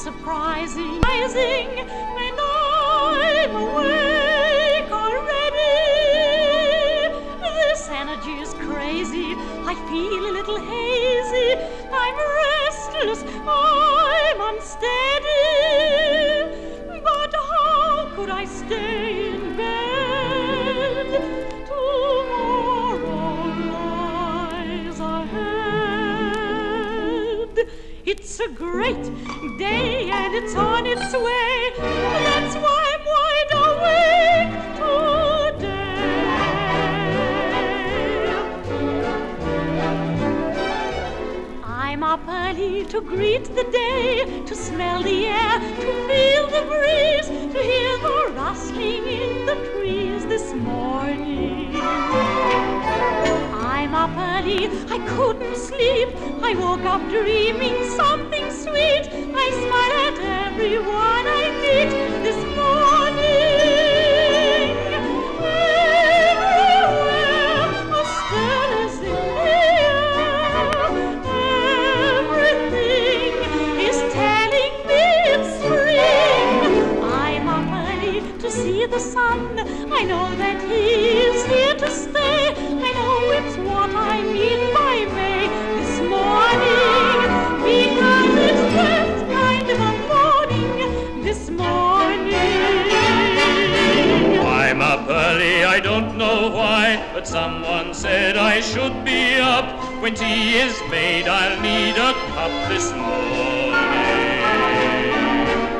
surprising. And I'm awake already. This energy is crazy. I feel a little hazy. I'm restless. I'm unsteady. But how could I stay in bed? Tomorrow lies ahead. It's a great day and it's on its way. That's why I'm wide awake today. I'm up early to greet the day, to smell the air, to feel the breeze, to hear the rustling in the trees this morning. I'm up early, I couldn't sleep. I woke up dreaming something sweet. I smile at everyone I meet this morning. Everywhere a stillness in the air. Everything is telling me it's spring. I'm up early to see the sun. I know that he is here to stay. I know it's what I mean by May this morning, because it's that kind of a morning this morning. I'm up early, I don't know why, but someone said I should be up. When tea is made, I'll need a cup this morning.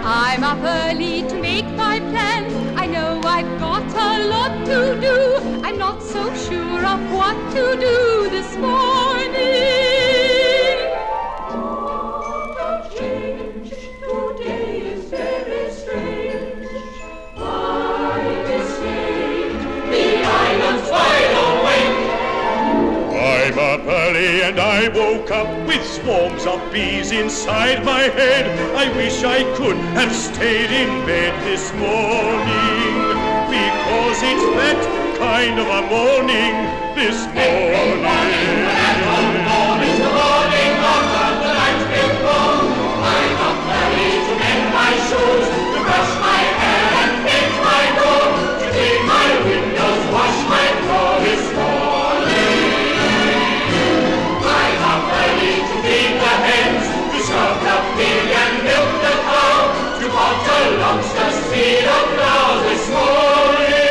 I'm up early to make my plan. I know I've got a lot to do. I'm not so sure of what to do this morning. Change today is very strange. By mistake, the island's wide awake. I'm up early and I woke up with swarms of bees inside my head. I wish I could have stayed in bed this morning, because it's that kind of a morning this morning. It's the morning of the night before. I'm up early to mend my shoes, to brush my hair and paint my door, to clean my windows, wash my floor this morning. I'm up early to feed the hens, to scrub the pig and milk the cow, to pot a lobster, seed of flowers this morning.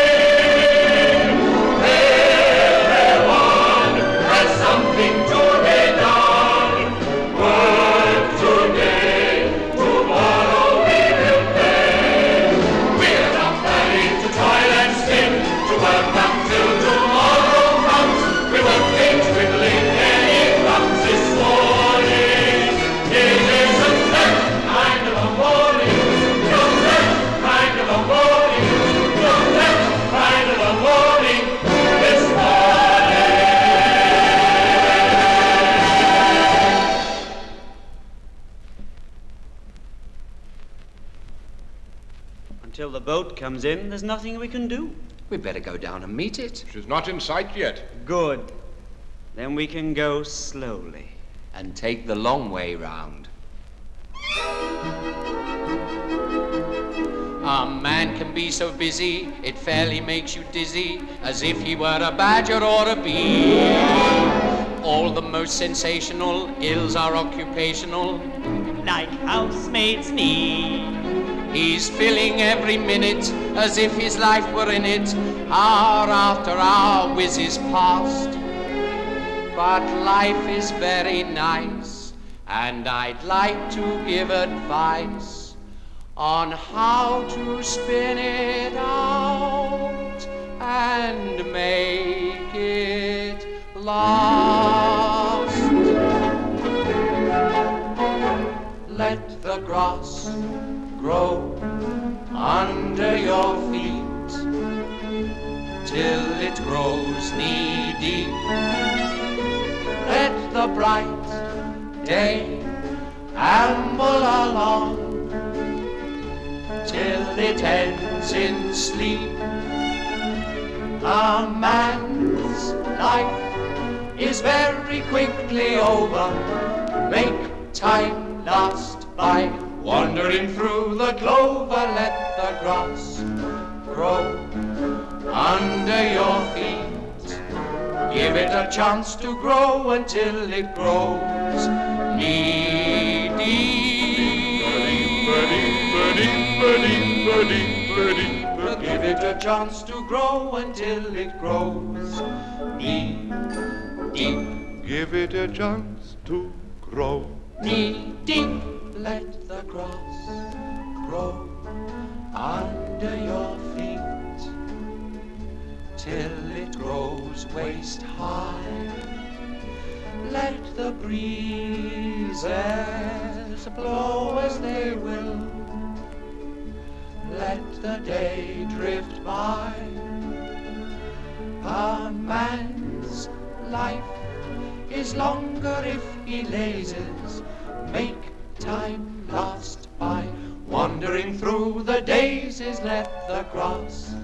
Everyone has something to be done. Work today, tomorrow we will pay. We're up early to toil and spin, to work until tomorrow comes. We won't be twiddling any thumbs this morning. It isn't that kind of a morning, not that kind of a morning, not that kind of a morning this morning. Until the boat comes in, there's nothing we can do. We'd better go down and meet it. She's not in sight yet. Good. Then we can go slowly. And take the long way round. A man can be so busy, it fairly makes you dizzy, as if he were a badger or a bee. All the most sensational ills are occupational, Like housemaid's knee. He's filling every minute as if his life were in it. Hour after hour whizzes past. But life is very nice, and I'd like to give advice on how to spin it out and make it last. Let the grass grow under your feet till it grows knee deep. Let the bright day amble along till it ends in sleep. A man's life is very quickly over. Make time last by Wandering through the clover, let the grass grow under your feet. Give it a chance to grow until it grows knee-deep. Give it a chance to grow until it grows knee-deep. Give it a chance to grow knee-deep. Let the grass grow under your feet till it grows waist high. Let the breezes blow as they will. Let the day drift by. A man's life is longer if he lazes. Make time last by. Wandering through the daisies, let the grass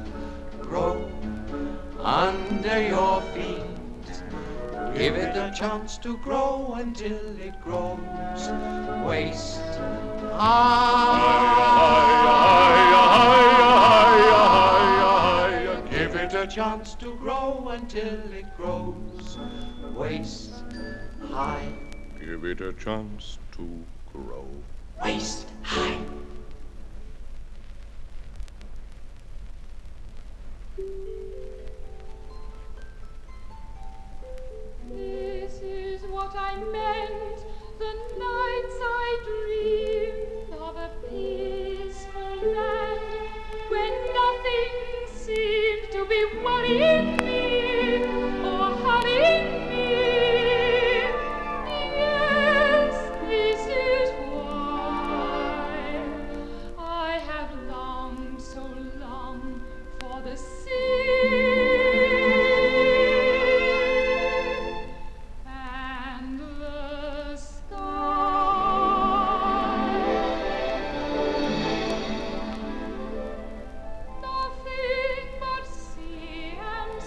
grow under your feet. Give it a chance to grow until it grows waist high. Give it a chance to grow until it grows waist high. Give it a chance to grow Waist high. This is what I meant the nights I dreamed of a peaceful land when nothing seemed to be worrying me or hurrying me. Yes, this is why I have longed so long for the sea. And the sky. Nothing but sea and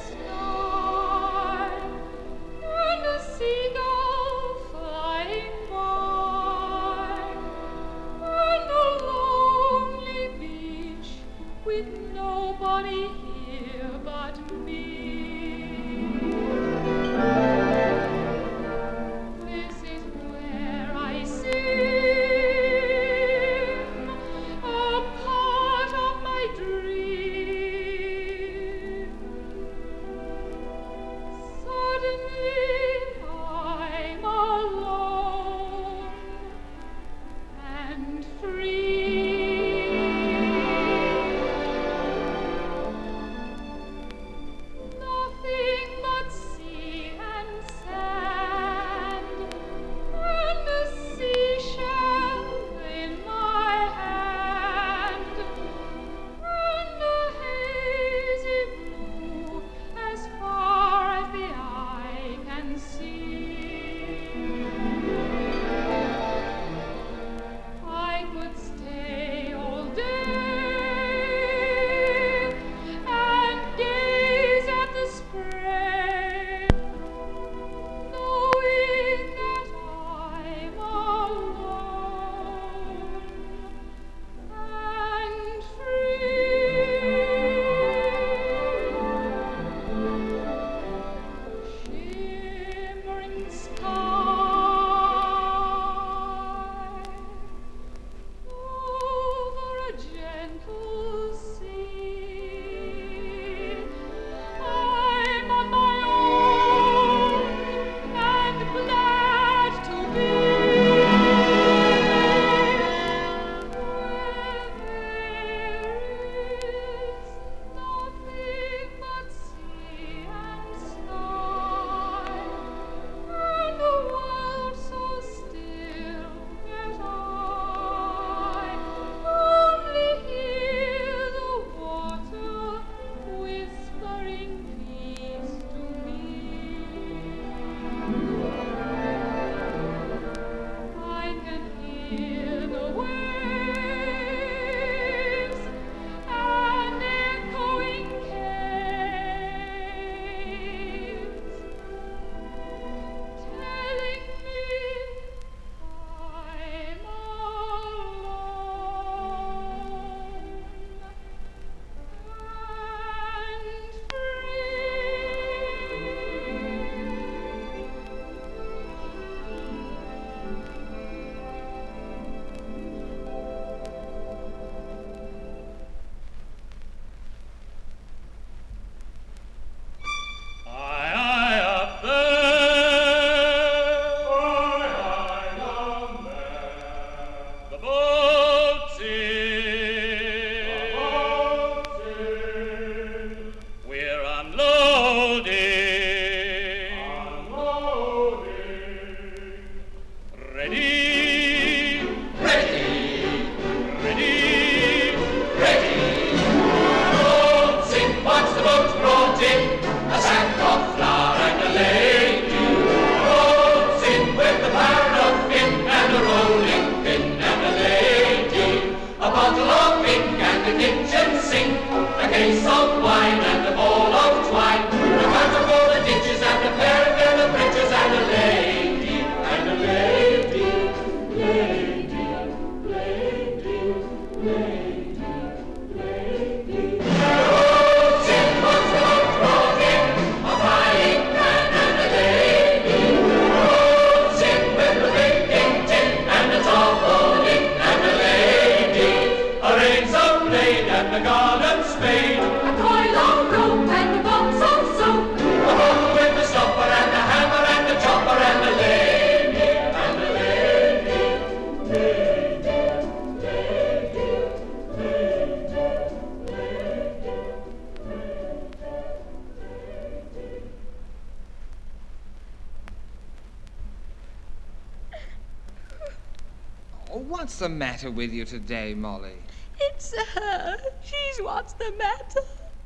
What's the matter with you today, Molly? It's her. She's what's the matter.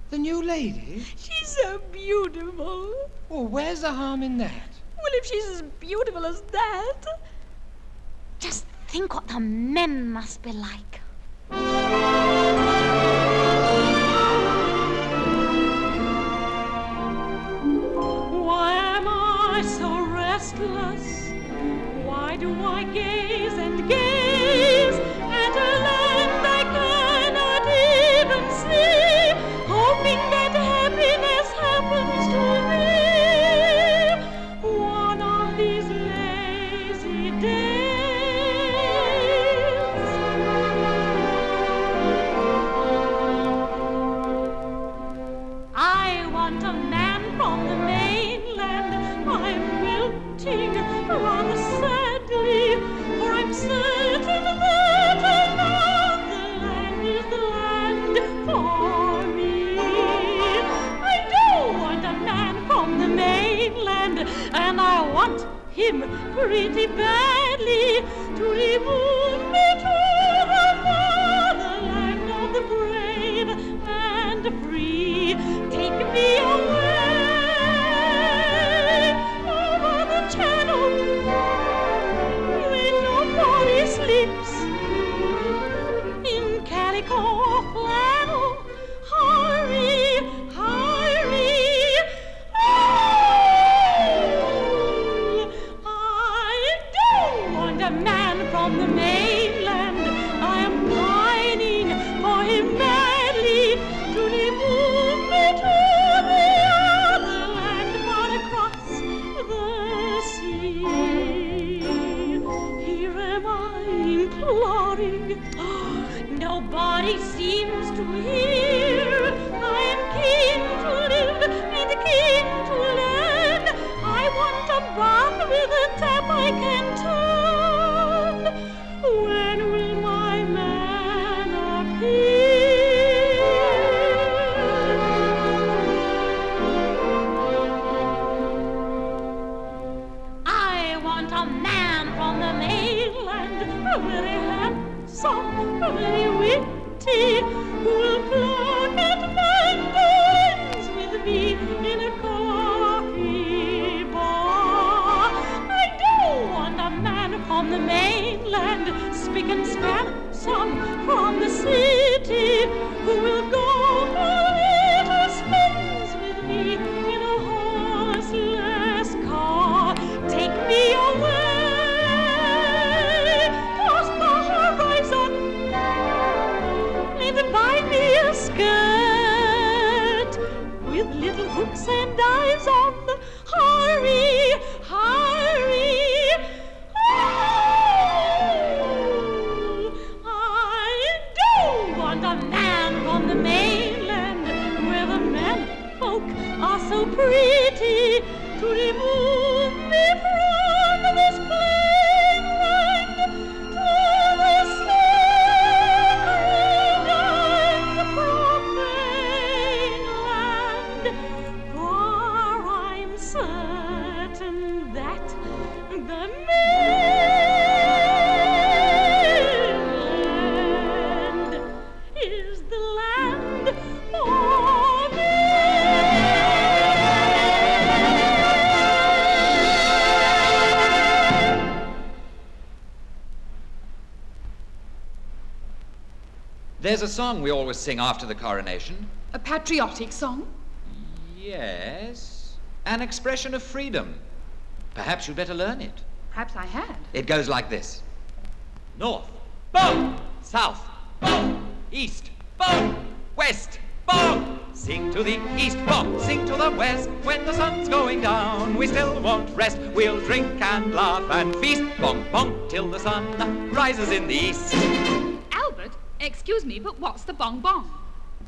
The new lady? She's so beautiful. Well, where's the harm in that? Well, if she's as beautiful as that. Just think what the men must be like. Why am I so restless? Why do I gaze and gaze at a land I cannot even see, hoping that happiness happens to me one of these lazy days? I want a man from the mainland. I'm wilting rather sadly, for I'm certain that another land is the land for me. I do want a man from the mainland, and I want him pretty badly to remove me to the motherland of the brave and free. Take me away over the channel where nobody sleeps, in calico or flannel. Hurry, hurry. Oh, I do want a man from the mainland. I am pining for him madly to remove me to the other land far across the sea. Here am I imploring. Nobody seems to hear. I am keen to live and keen to learn. I want a bath with a tap I can turn. When will my man appear? I want a man from the mainland, very handsome, very witty, who will pluck at mandarins with me in a coffee bar. I do want a man from the mainland, spick and span, some from the city, who will go for little spins with me in a horseless car. Take me away past the horizon, and buy me a skirt with little hooks and eyes on. Hurry, hurry. Oh, I do want a man from the mainland, where the men folk are so pretty, to remove me from this plain land to the sacred and profane land. For I'm certain that the mainland is the land for me. There's a song we always sing after the coronation. A patriotic song? Yes. An expression of freedom. Perhaps you'd better learn it. Perhaps I had. It goes like this. North, bow! South, bow! East, bow! West, bow! Sing to the east, bow! Sing to the west. When the sun's going down, we still won't rest. We'll drink and laugh and feast. Bong, bong, till the sun rises in the east. Albert, excuse me, but what's the bong bong?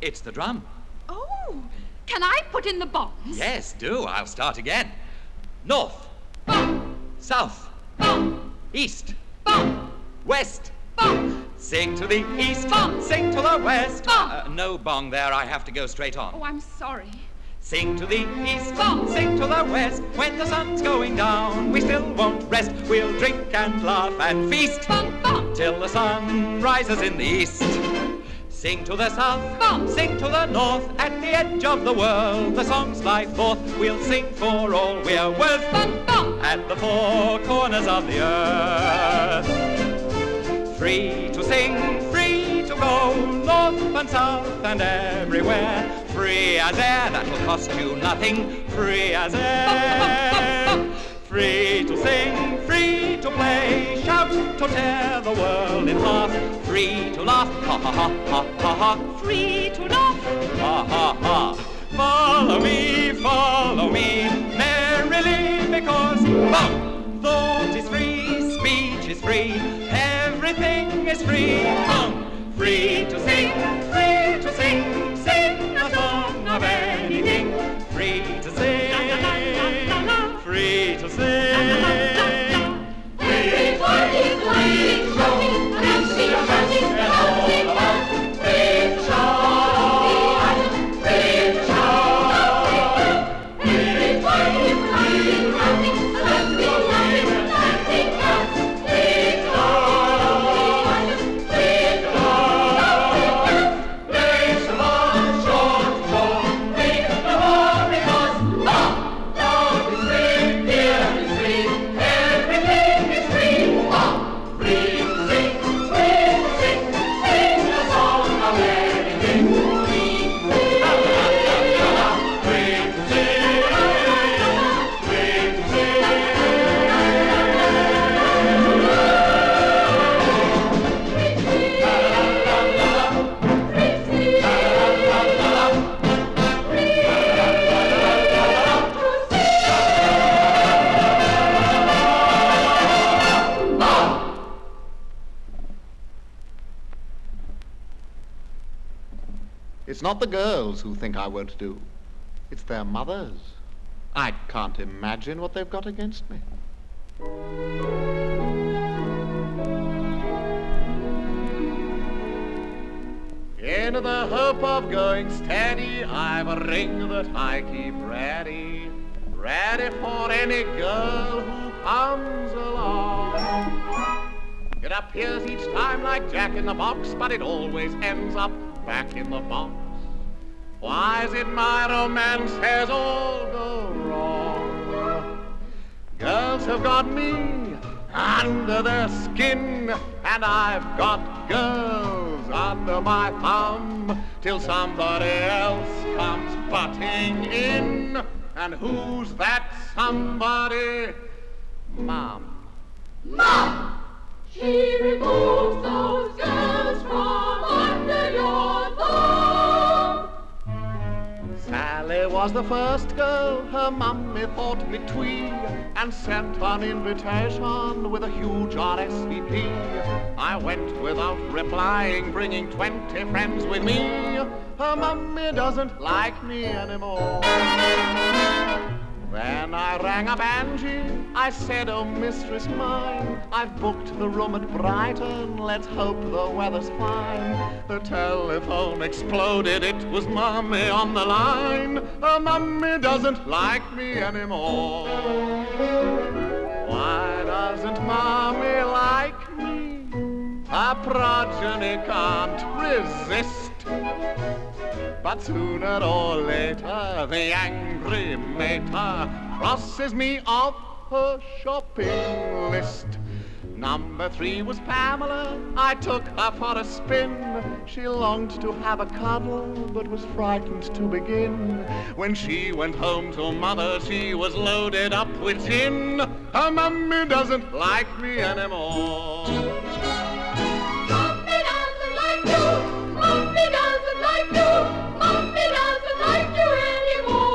It's the drum. Oh, can I put in the bongs? Yes, do. I'll start again. North, Bong, south, bong, east, bong, west. bong. Sing to the east, Bong. sing to the west. Bong. No bong there, I have to go straight on. Oh, I'm sorry. Sing to the east, Bum. sing to the west. When the sun's going down, we still won't rest. We'll drink and laugh and feast Bum, bum. till the sun rises in the east. Sing to the south, Bum. sing to the north. At the edge of the world, the songs fly forth. We'll sing for all we're worth. Bum, bum. At the four corners of the earth. Free to sing, free to go, north and south and everywhere. Free as air, that'll cost you nothing. Free as air. Free to sing, free to play, shout to tear the world in half. Free to laugh, ha ha ha ha ha ha. Free to laugh. Ha ha ha. Follow me, merrily, because thought is free, speech is free, everything is free. Free to sing, sing a song of anything. Free to sing, free to sing. It's not the girls who think I won't do. It's their mothers. I can't imagine what they've got against me. In the hope of going steady, I've a ring that I keep ready, ready for any girl who comes along. It appears each time like Jack in the Box, but it always ends up back in the box. Why is it my romances all go wrong? Girls have got me under their skin, and I've got girls under my thumb, till somebody else comes butting in. And who's that somebody? Mom. Mom! She removes those girls from under your thumb. Sally was the first girl her mummy thought me twee, and sent an invitation with a huge RSVP. I went without replying, bringing 20 friends with me. Her mummy doesn't like me anymore. Then I rang up Angie, I said, oh mistress mine, I've booked the room at Brighton, let's hope the weather's fine. The telephone exploded, it was Mummy on the line. Her mummy doesn't like me anymore. Why doesn't Mummy like me? Her progeny can't resist. But sooner or later, the angry mater crosses me off her shopping list. Number 3 was Pamela, I took her for a spin. She longed to have a cuddle, but was frightened to begin. When she went home to mother, she was loaded up with gin. Her mummy doesn't like me anymore. Mummy doesn't like you. Mummy doesn't like you. Mummy doesn't like you anymore.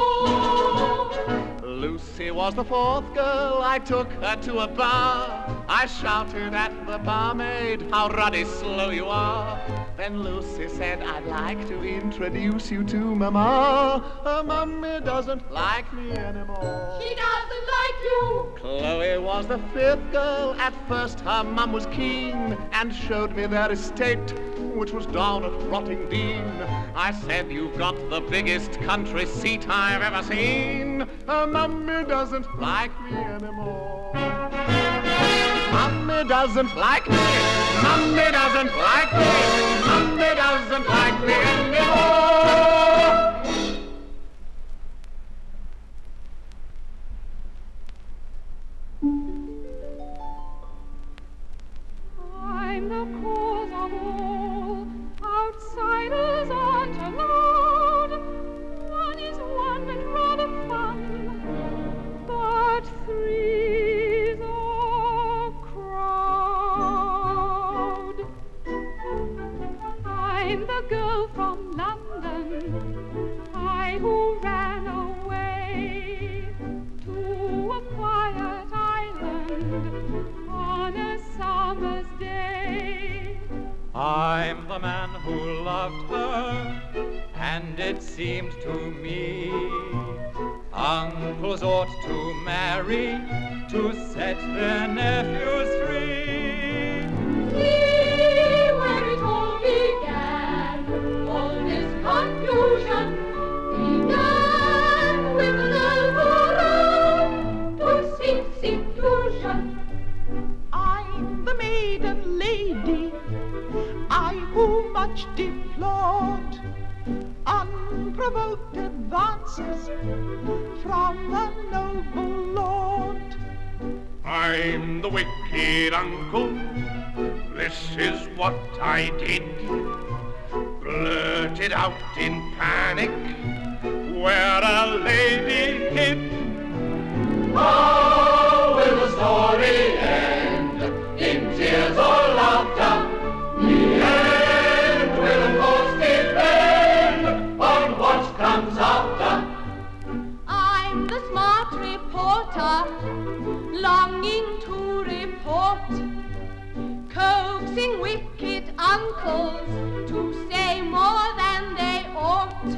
Lucy was the 4th girl, I took her to a bar. I shouted at the barmaid, how ruddy slow you are. Then Lucy said, I'd like to introduce you to Mama. Her mummy doesn't like me anymore. She doesn't like you. Chloe was the 5th girl. At first her mum was keen and showed me their estate, which was down at Rottingdean. I said you've got the biggest country seat I've ever seen. Mummy doesn't like me anymore. Mummy doesn't like me. Mummy doesn't like me. Mummy doesn't like me anymore. I'm the cause of all. Outsiders aren't allowed. One is one and rather fun, but three's a crowd. I'm the girl from London, I who ran away to a quiet island on a summer's day. I'm the man who loved her, and it seemed to me uncles ought to marry to set their nephews free. See where it all began. All this confusion began with a love to seek seclusion. I'm the maiden lady, I who much deplored unprovoked advances from a noble lord. I'm the wicked uncle, this is what I did. Blurted out in panic where a lady hid. How will the story end? In tears or laughter? The end will of course depend on what comes after. I'm the smart reporter, longing to report, coaxing wicked uncles to say more than they ought.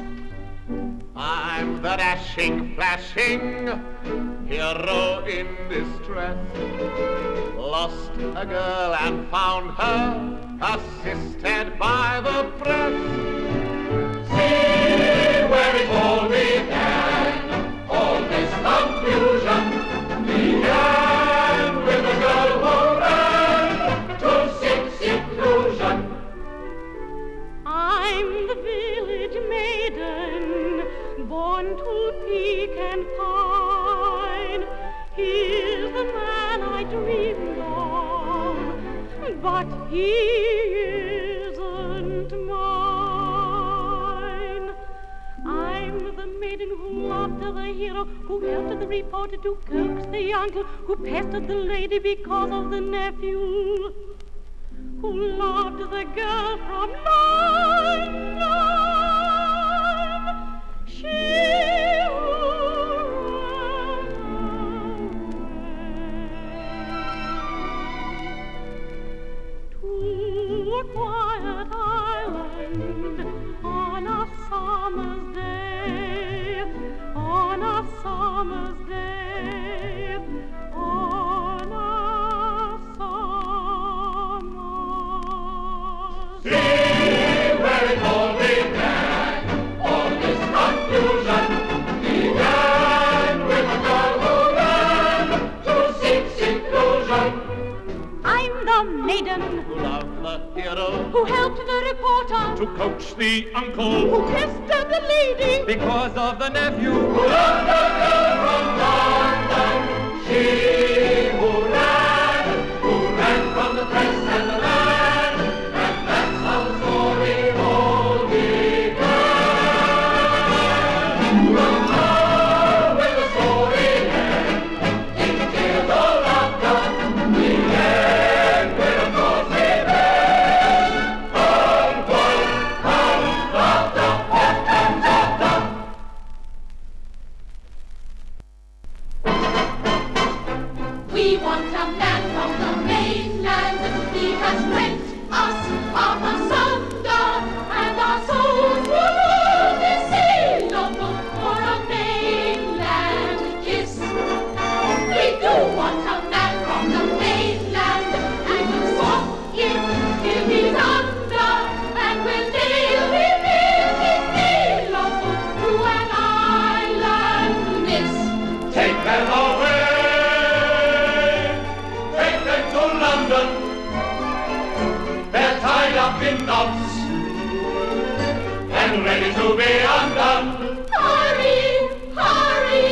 I'm the dashing, flashing hero in distress. Lost a girl and found her, assisted by the press. See where it all began. All this confusion began with a girl who ran to seek seclusion. I'm the village maiden, born to peak and pine. He's the man I dreamed of, but he isn't mine. I'm the maiden who loved the hero, who helped the reporter to coax the uncle, who pestered the lady because of the nephew, who loved the girl from London. She who ran away to a quiet island on a summer's day, on a summer's day, on a summer's day. See where it all began. All this confusion began with a girl who ran to seek seclusion. I'm the maiden Who loved the hero, who helped the reporter, To coax the uncle, who pestered the lady. Because of the nephew Who loved the girl from London. She who ran from the press and the land. And that's how the story all began. But how will the story end? In tears or laughter? The end will of course depend on what comes after. What comes after? We want tops and ready to be undone. Hurry, hurry!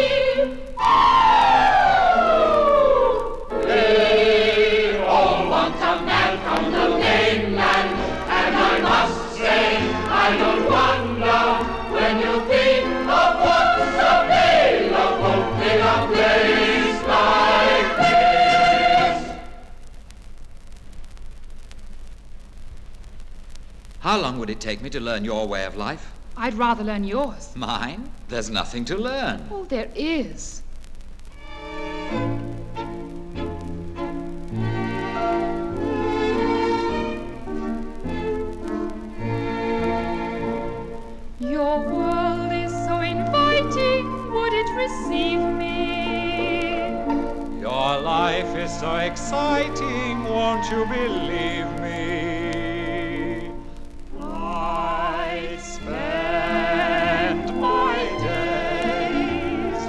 They all want a man from the mainland, and I must say I don't wonder when you think of what's available in a place like this. How long would it take me to learn your way of life? I'd rather learn yours. Mine? There's nothing to learn. Oh, there is. Your world is so inviting, would it receive me? Your life is so exciting, won't you believe me? I spend my days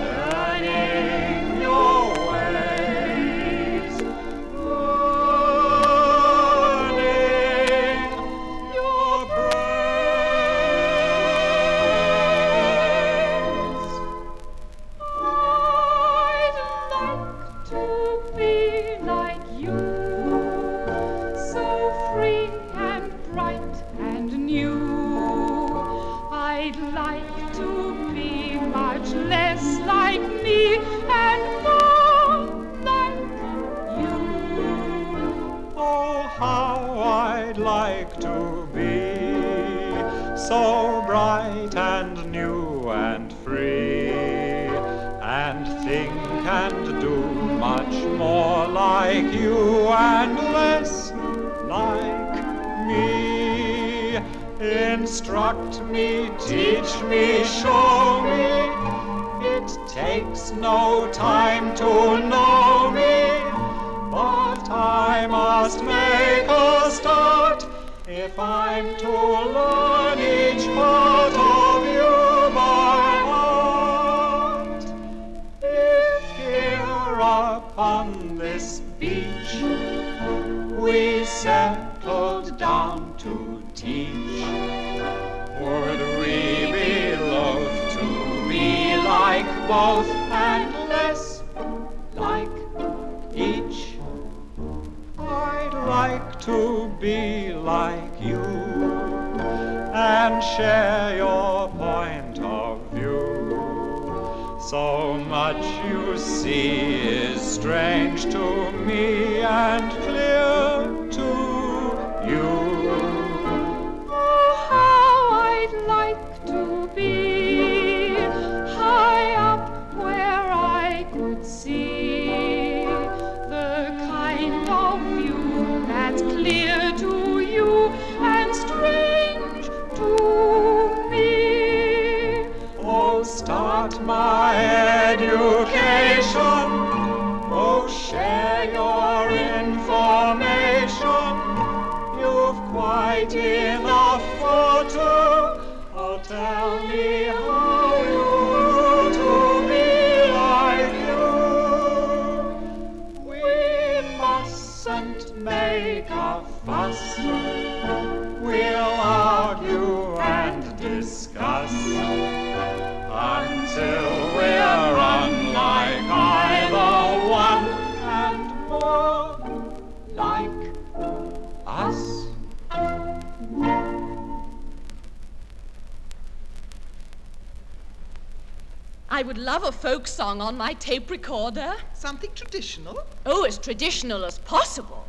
learning your ways, learning your praise. I'd like to be like you, so free and bright and new. I'd like to be much less like me and more like you. Oh, how I'd like to be so bright and new and free, and think and do much more like you and less like me. Instruct me, teach me, show me. It takes no time to know me, but I must make a start if I'm to learn each part of you by heart. If here upon this beach we settled down to teach, would we be loath to be like both and less like each? I'd like to be like you and share your point of view. So much you see is strange to me and clear to you. Oh, how I'd like to be high up where I could see the kind of view that's clear to you and strange to me. Oh, start my education. Oh, share your information. You've quite enough for two. Oh, tell me how you to be like you. We mustn't make a fuss. We'll argue and discuss until we're unlike either one and more like us. I would love a folk song on my tape recorder. Something traditional? Oh, as traditional as possible.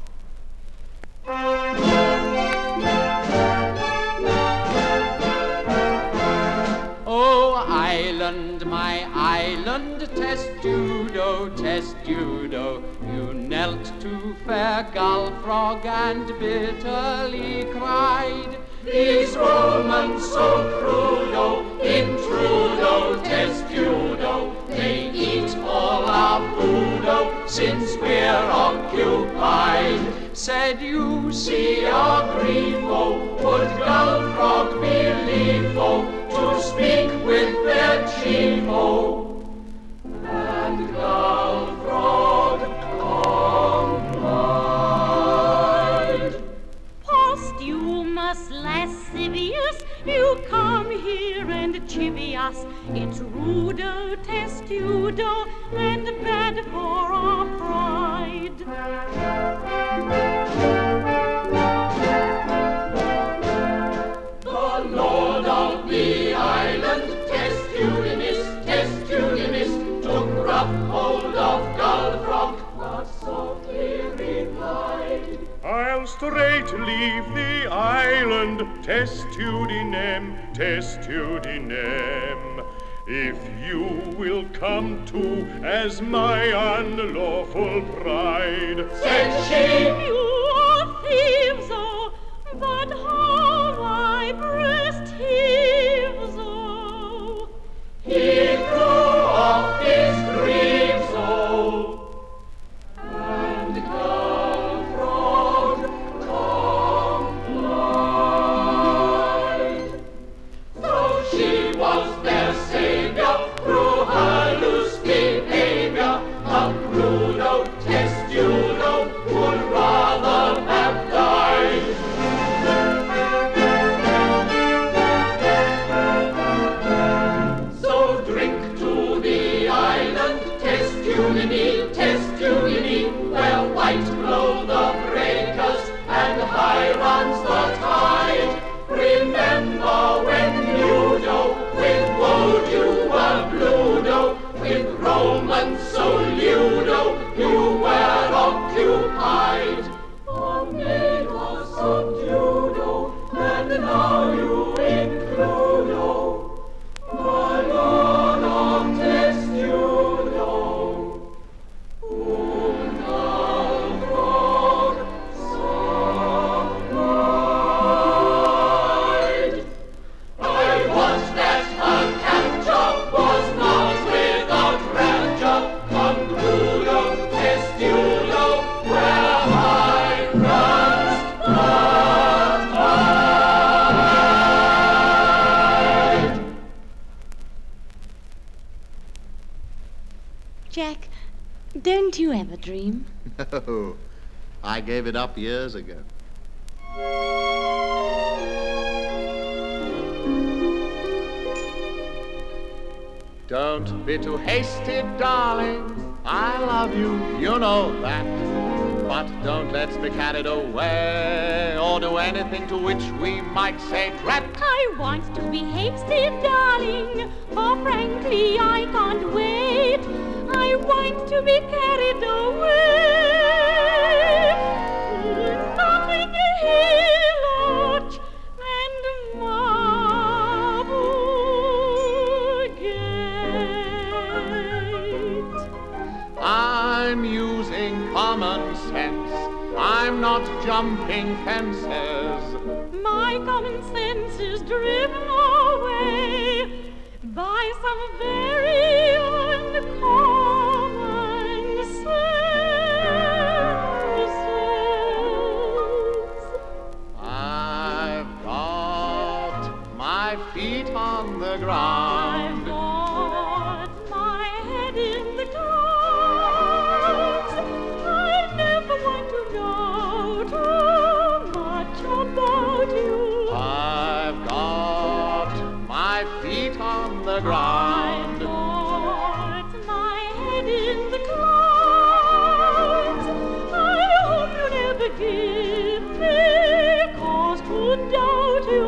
Oh, island, my island, testudo, testudo, you knelt to fair gull frog and bitterly cried, These Romans so crudo, intrudo, testudo, they eat all our budo since we're occupied. Said you See our griefo, would gull frog beliefo to speak with their chiefo? And gull frog complied. Past you, my mischievous. It's rudo, testudo, and bad for our pride. The Lord of the island, Testudinis, took rough hold of Gull Frog, but softly replied, I'll straight leave the island, Testudinem, if you will come to as my unlawful bride. Said she, You are thieves, oh, but how my breast heaves, oh. he threw off his greaves, oh, and Gull Frog complied. So she was their savior through her loose behavior. A crudo testudo would rather have died. So drink to the island, Testudini, where white blow the breakers and high runs the tide. Remember when Ludo, with woe you were Bludo, with Romans so Ludo, you were occupied. Our maid was subdued, and now you include, my Lord of Testudo, whom Gull Frog supplied. I watched that her capture was not without rapture. Come Crudo, Testudo, where high runs the tide. Jack, don't you ever dream? No, I gave it up years ago. Don't be too hasty, darling. I love you, you know that. But don't let's be carried away or do anything to which we might say drat. I want to be hasty, darling, for frankly I can't wait. I want to be carried away. Nothing hilloch and marble gate. I'm using common sense. I'm not jumping fences. My common sense is driven away by some very uncommon senses. I've got my feet on the ground. I've got my head in the clouds. I never want to know too much about you. I've got my feet on the ground. I've got my head in the clouds. I hope you never give me cause to doubt you.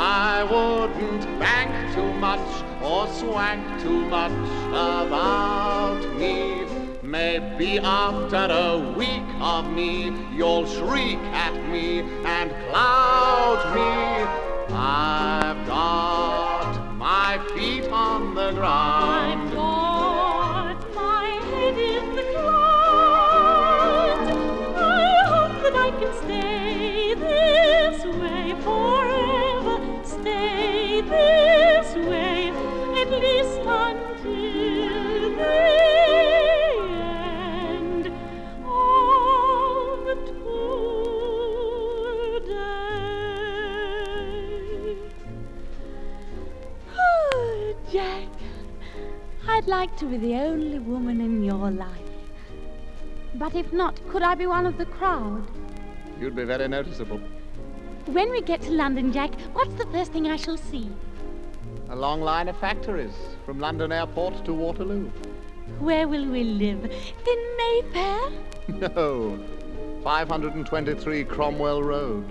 I wouldn't bank too much or swank too much about me. Maybe after a week of me, you'll shriek at me and cloud me. I've got my feet on the ground. I've got my head in the clouds. I hope that I can stay this way forever. Stay this way, at least until the end of today. Oh, Jack, I'd like to be the only woman in your life. But if not, could I be one of the crowd? You'd be very noticeable. When we get to London, Jack, what's the first thing I shall see? A long line of factories, from London Airport to Waterloo. Where will we live? In Mayfair? No, 523 Cromwell Road.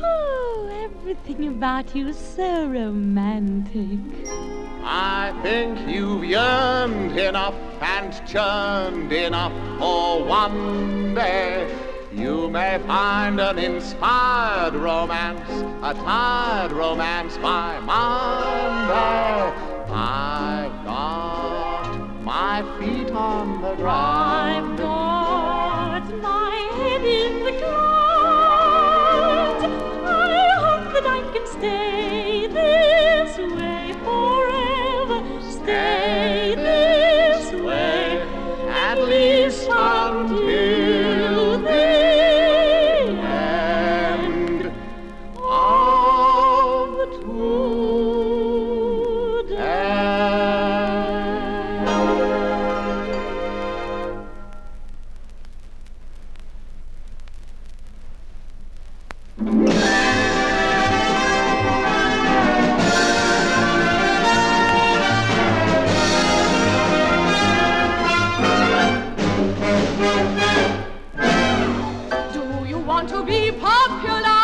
Oh, everything about you is so romantic. I think you've yearned enough and churned enough for one day. You may find an inspired romance, a tired romance by Monday. I've got my feet on the ground. I've got my head in the clouds. I hope that I can stay this way forever. Stay this way, at least until the end of today. Do you want to be popular?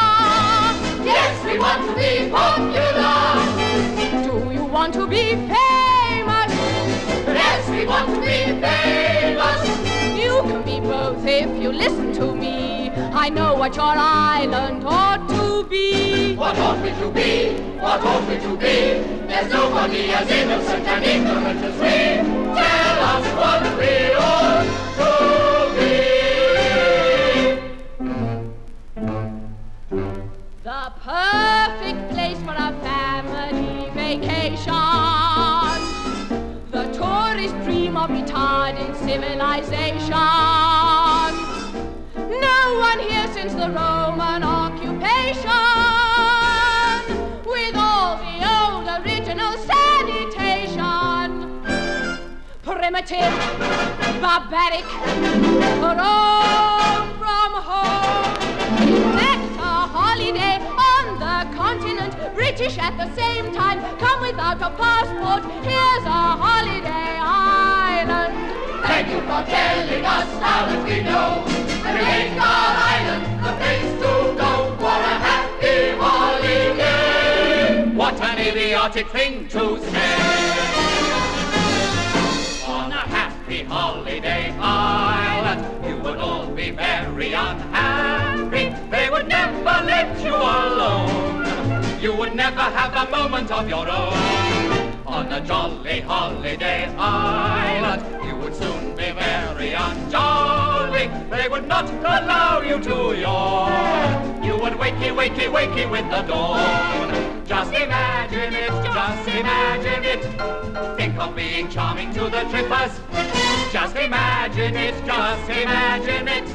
Yes, we want to be popular. Do you want to be famous? Yes, we want to be famous. You can be both if you listen to me. I know what your island ought to be. What ought we to be? What ought we to be? There's nobody as innocent and ignorant as we. Tell us what we ought to be. The perfect place for a family vacation. The tourist dream of retarded civilization. No one here since the Roman occupation. With all the old original sanitation. Primitive, barbaric, roam from home. Expect a holiday on the continent, British at the same time. Come without a passport, here's a holiday island. Thank you for telling us now that we know. Make our island the place to go for a happy holiday. What an idiotic thing to say! On a happy holiday island, you would all be very unhappy. They would never let you alone. You would never have a moment of your own. On a jolly holiday island, you would soon be very unjolly. They would not allow you to yawn. You would wakey, wakey, wakey with the dawn. Just imagine it, just imagine it. Think of being charming to the trippers. Just imagine it, just imagine it.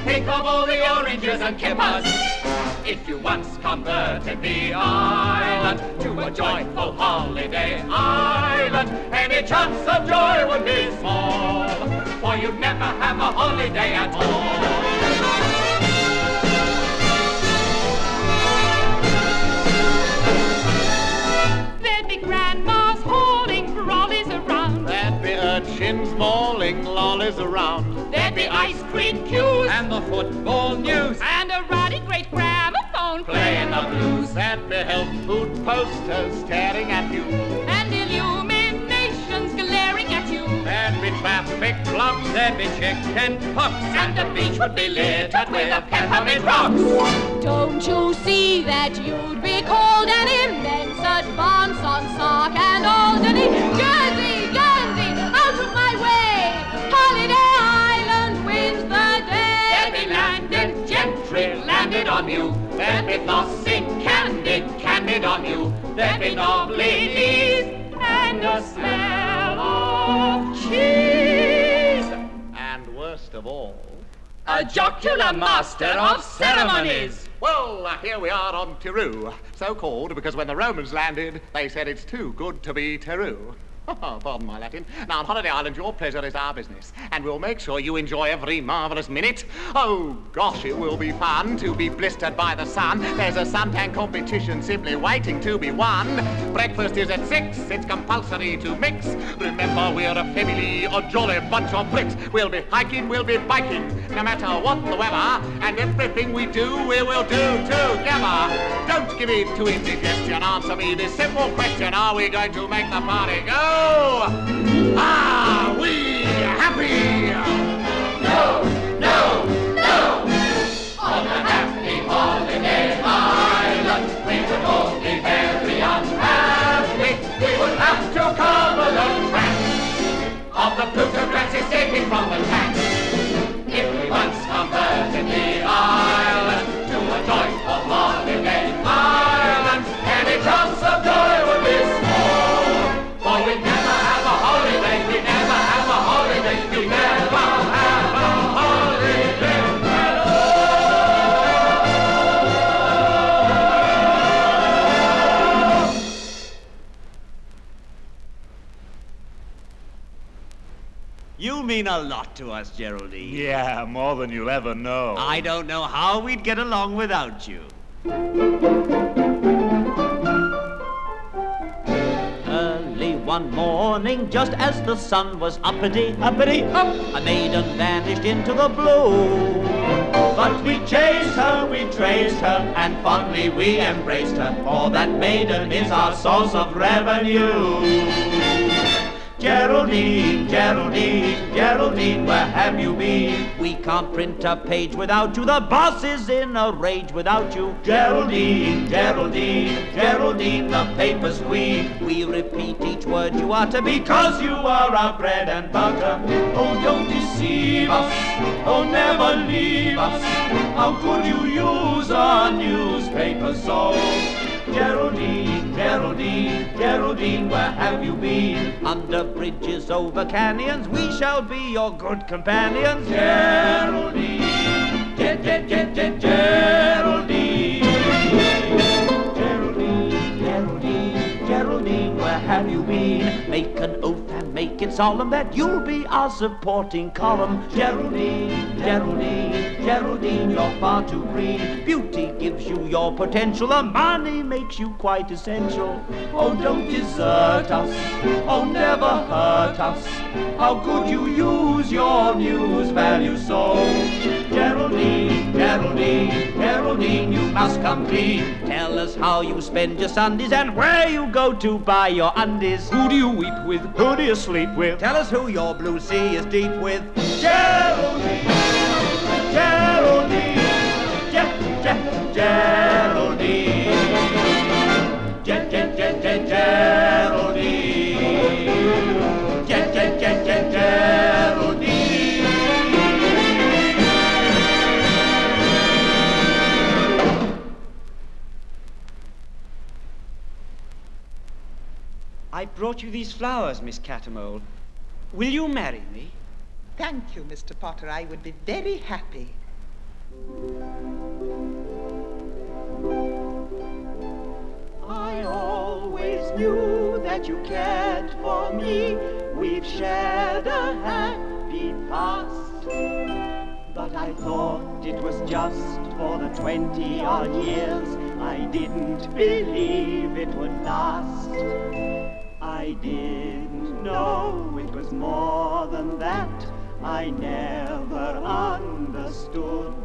Think of all the oranges and kippers. If you once converted the island to a joyful holiday island, any chance of joy would be small, for you'd never have a holiday at all. There'd be grandmas holding frollies around. There'd be urchins mauling lollies around. There'd be ice cream queues And the football news and a ruddy great gramophone playing the blues. There'd be health food posters staring at you. and illuminations glaring at you. There'd be traffic blocks. There'd be chicken pox, and the beach would be littered with a peppermint rocks. Don't you see that you'd be called an immense advance on Sark and Alderney? Jersey, Guernsey, out of my way! Holiday Island wins the day! There'd be landed gentry landed on you. There'd be flossing candid on you. There'd be noble ladies and a smell of cheese. And worst of all, A jocular master of ceremonies. well, here we are on Terhou, so called because when the Romans landed, they said it's too good to be Terhou. Pardon my Latin. Now, on Holiday Island, your pleasure is our business, and we'll make sure you enjoy every marvellous minute. Oh, gosh, it will be fun to be blistered by the sun. There's a suntan competition simply waiting to be won. Breakfast is at 6, it's compulsory to mix. Remember, we're a family, a jolly bunch of bricks. We'll be hiking, we'll be biking, no matter what the weather, and everything we do, we will do together. Don't give in to indigestion, answer me this simple question. Are we going to make the party go? Are we happy? No, no, no! On a happy holiday island, we would all be very unhappy. We would have to cover the tracks of the plutocrats escaping from the tax. If we once converted the island to a joyful holiday island, any chance of joy would be small. For we'd never have a holiday, we'd never have a holiday, we'd never have a holiday at all. You mean a lot to us, Geraldine. Yeah, more than you'll ever know. I don't know how we'd get along without you. Early one morning, just as the sun was uppity, uppity, up, a maiden vanished into the blue. But we chased her, we traced her, and fondly we embraced her, for that maiden is our source of revenue. Geraldine, Geraldine, Geraldine, where have you been? We can't print a page without you, the boss is in a rage without you. Geraldine, Geraldine, Geraldine, the paper's queen. We repeat each word you utter because you are our bread and butter. Oh, don't deceive us, oh, never leave us. How could you use our newspaper so? Geraldine, Geraldine, Geraldine, where have you been? Under bridges, over canyons, we shall be your good companions. Geraldine, Geraldine. Geraldine, Geraldine, Geraldine, where have you been? Make an oath and make it solemn that you'll be our supporting column. Geraldine, Geraldine, Geraldine, you're far too green. Beauty gives you your potential, and money makes you quite essential. Oh, don't desert us, oh, never hurt us. How could you use your news value so? Geraldine, Geraldine, Geraldine, you must come clean. Tell us how you spend your Sundays and where you go to buy your undies. Who do you weep with? Who do you sleep with? Tell us who your blue sea is deep with. Geraldine, Geraldine, Geraldine, Geraldine, I brought you these flowers, Miss Catamole. Will you marry me? Thank you, Mr. Potter. I would be very happy. I always knew that you cared for me. We've shared a happy past. But I thought it was just for the 20-odd years. I didn't believe it would last. I didn't know it was more than that. I never understood.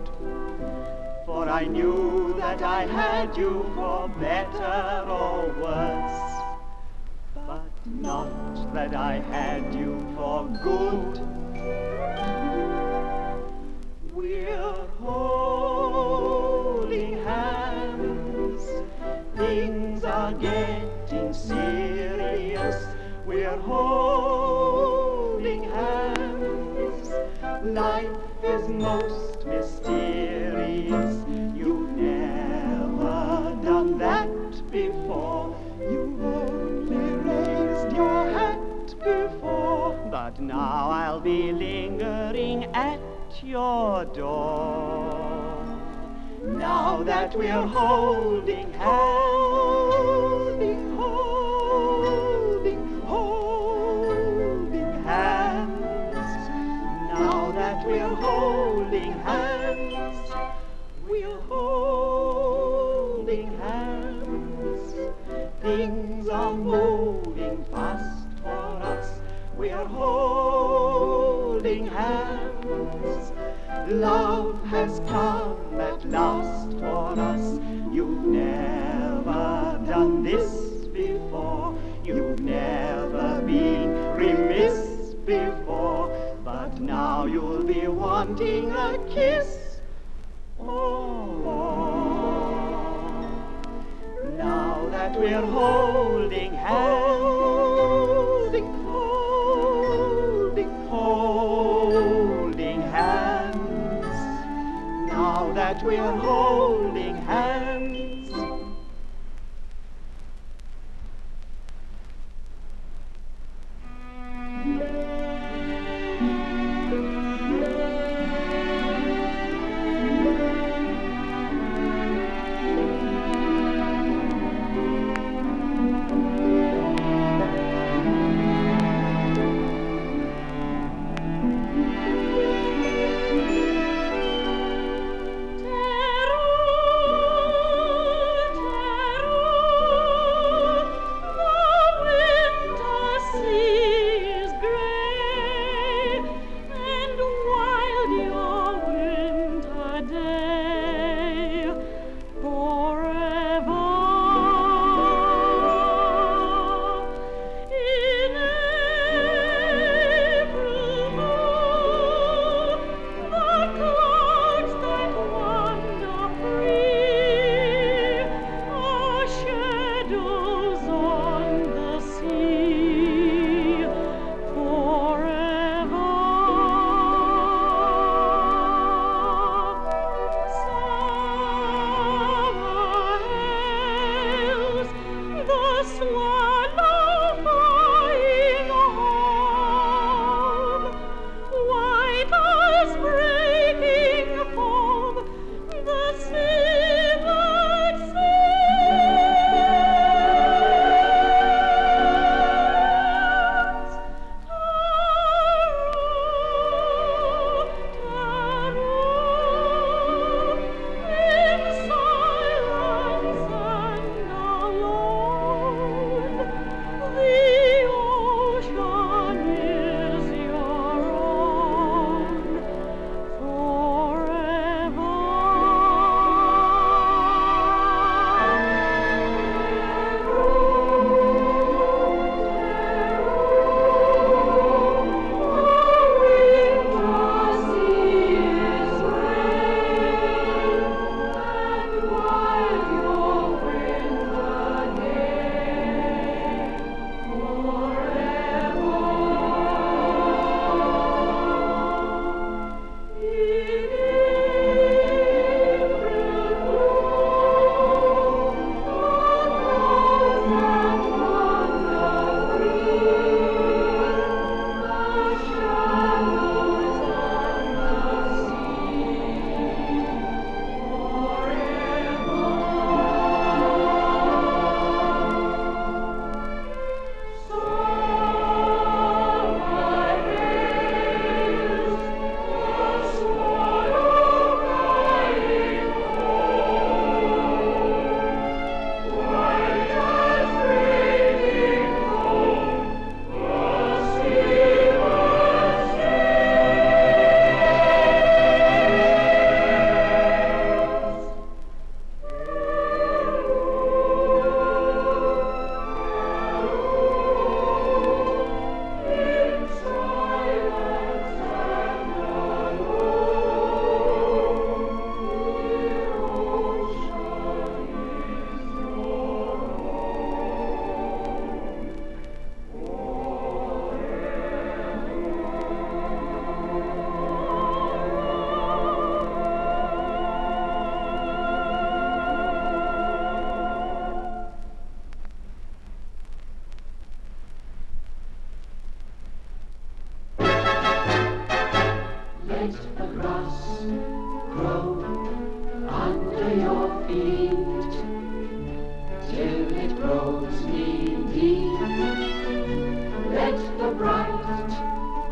For I knew that I had you for better or worse, but not that I had you for good. We're holding hands, things are getting serious. We're holding hands, life is most mysterious. You've never done that before. You've only raised your hat before. But now I'll be lingering at your door. Now that we're holding hands, holding holding hands. Things are moving fast for us. We're holding hands. Love has come at last for us. You've never done this before. You've never been remiss before. But now you'll be wanting a kiss. Oh, now that we're holding hands, holding hands. Now that we're holding hands.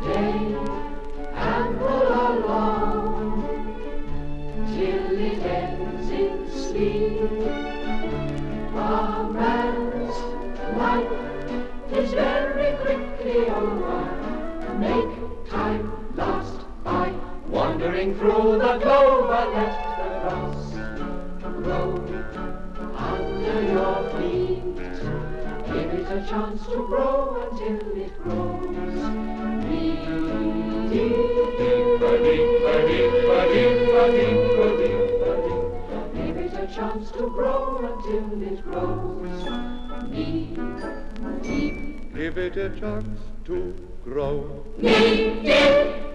Day amble along till till it ends in sleep. A man's life is very quickly over. Make time last by wandering through the clover. Let the grass grow under your feet. Give it a chance to grow until it grows deeper, deeper, deeper, deeper, deeper, deeper, deeper. Give it a chance to grow until it grows deep, deep. Give it a chance to grow deep, deep.